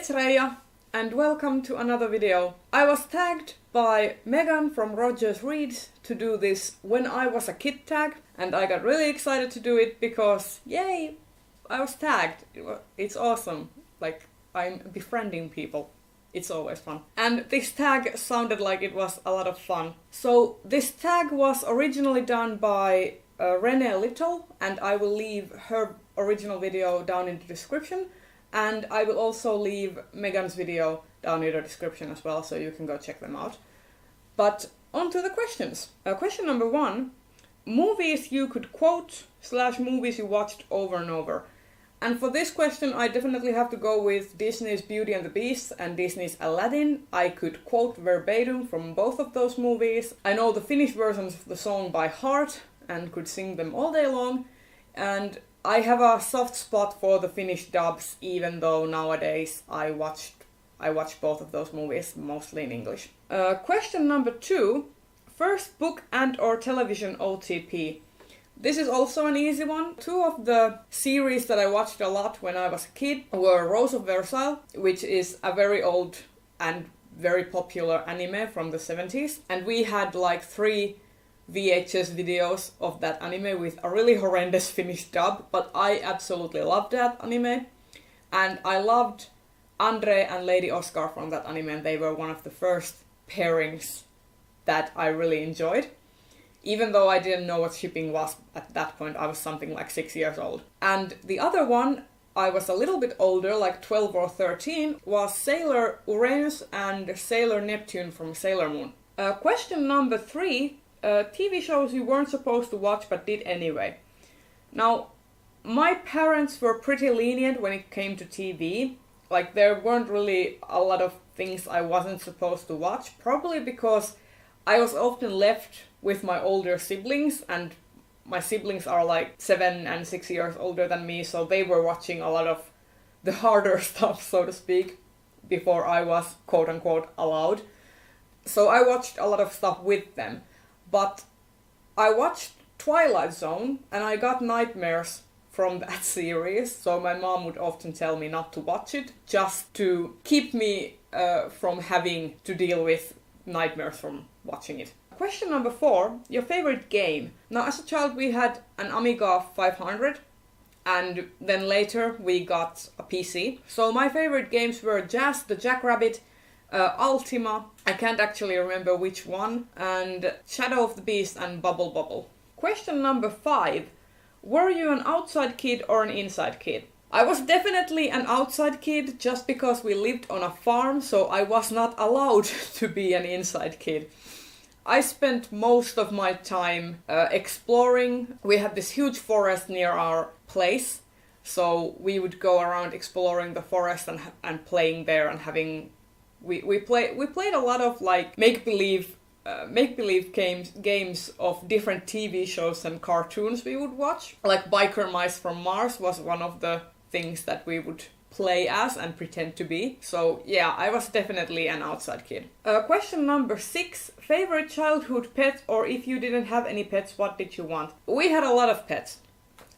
it's Reija, and welcome to another video. I was tagged by Megan from RogersReads to do this When I Was a Kid tag, and I got really excited to do it because, yay, I was tagged. It's awesome. Like, I'm befriending people. It's always fun. And this tag sounded like it was a lot of fun. So this tag was originally done by Renée Lytle, and I will leave her original video down in the description. And I will also leave Megan's video down in the description as well, so you can go check them out. But on to the questions. Question number 1. Movies you could quote / movies you watched over and over. And for this question I definitely have to go with Disney's Beauty and the Beast and Disney's Aladdin. I could quote verbatim from both of those movies. I know the Finnish versions of the song by heart and could sing them all day long. And I have a soft spot for the Finnish dubs, even though nowadays I watch both of those movies, mostly in English. Question number 2. First book and or television OTP. This is also an easy one. 2 of the series that I watched a lot when I was a kid were Rose of Versailles, which is a very old and very popular anime from the 70s. And we had like 3 VHS videos of that anime with a really horrendous Finnish dub, but I absolutely loved that anime. And I loved Andre and Lady Oscar from that anime, and they were one of the first pairings that I really enjoyed. Even though I didn't know what shipping was at that point, I was something like 6 years old. And the other one, I was a little bit older, like 12 or 13, was Sailor Uranus and Sailor Neptune from Sailor Moon. Question number 3. TV shows you weren't supposed to watch but did anyway. Now, my parents were pretty lenient when it came to TV. Like, there weren't really a lot of things I wasn't supposed to watch, probably because I was often left with my older siblings, and my siblings are like 7 and 6 years older than me, so they were watching a lot of the harder stuff, so to speak, before I was quote-unquote allowed. So I watched a lot of stuff with them. But I watched Twilight Zone and I got nightmares from that series, so my mom would often tell me not to watch it, just to keep me from having to deal with nightmares from watching it. Question number 4, your favorite game. Now, as a child we had an Amiga 500, and then later we got a PC. So my favorite games were Jazz the Jackrabbit, Ultima, I can't actually remember which one, and Shadow of the Beast and Bubble Bobble. Question number 5. Were you an outside kid or an inside kid? I was definitely an outside kid just because we lived on a farm, so I was not allowed to be an inside kid. I spent most of my time exploring. We had this huge forest near our place, so we would go around exploring the forest and playing there and having... We played a lot of like make-believe games of different TV shows and cartoons we would watch. Like Biker Mice from Mars was one of the things that we would play as and pretend to be. So yeah, I was definitely an outside kid. Question number 6. Favorite childhood pet, or if you didn't have any pets, what did you want? We had a lot of pets.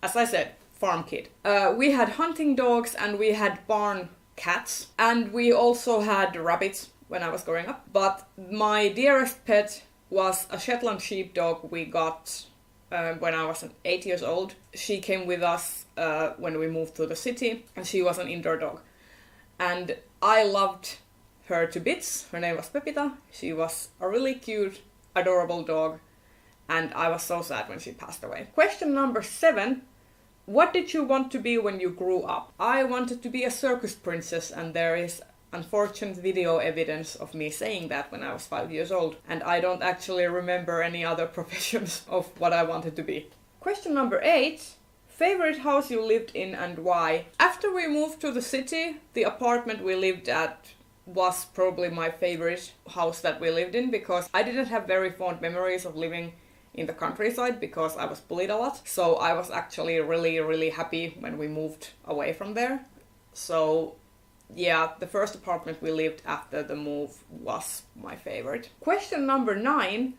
As I said, farm kid. We had hunting dogs and we had barn cats, and we also had rabbits when I was growing up. But my dearest pet was a Shetland sheepdog we got when I was 8 years old. She came with us when we moved to the city, and she was an indoor dog. And I loved her to bits. Her name was Pepita. She was a really cute, adorable dog, and I was so sad when she passed away. Question number 7. What did you want to be when you grew up? I wanted to be a circus princess, and there is unfortunate video evidence of me saying that when I was 5 years old, and I don't actually remember any other professions of what I wanted to be. Question number 8. Favorite house you lived in and why? After we moved to the city, the apartment we lived at was probably my favorite house that we lived in, because I didn't have very fond memories of living in the countryside because I was bullied a lot. So I was actually really happy when we moved away from there. So yeah, the first apartment we lived after the move was my favorite. Question number 9.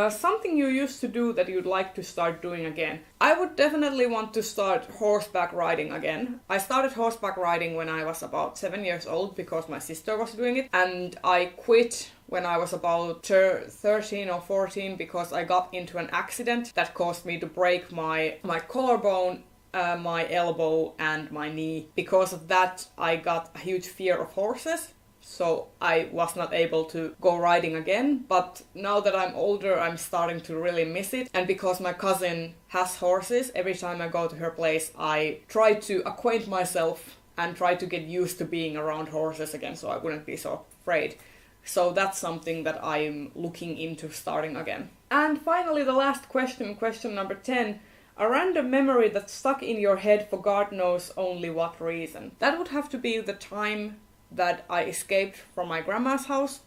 Something you used to do that you'd like to start doing again. I would definitely want to start horseback riding again. I started horseback riding when I was about 7 years old because my sister was doing it, and I quit when I was about 13 or 14 because I got into an accident that caused me to break my collarbone, my elbow and my knee. Because of that, I got a huge fear of horses. So I was not able to go riding again, but now that I'm older, I'm starting to really miss it. And because my cousin has horses, every time I go to her place, I try to acquaint myself and try to get used to being around horses again, so I wouldn't be so afraid. So that's something that I'm looking into starting again. And finally, the last question number 10. A random memory that stuck in your head for God knows only what reason. That would have to be the time that I escaped from my grandma's house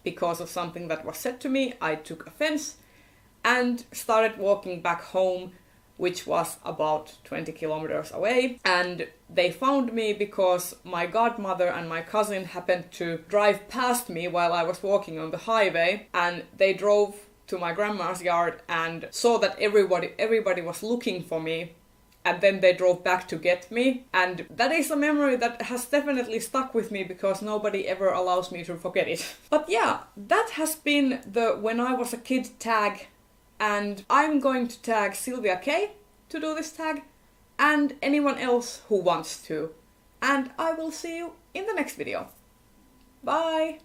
because of something that was said to me. I took offense and started walking back home, which was about 20 kilometers away. And they found me because my godmother and my cousin happened to drive past me while I was walking on the highway, and they drove to my grandma's yard and saw that everybody was looking for me. And then they drove back to get me. And that is a memory that has definitely stuck with me because nobody ever allows me to forget it. But yeah, that has been the When I Was a Kid tag. And I'm going to tag SilviaKay to do this tag. And anyone else who wants to. And I will see you in the next video. Bye!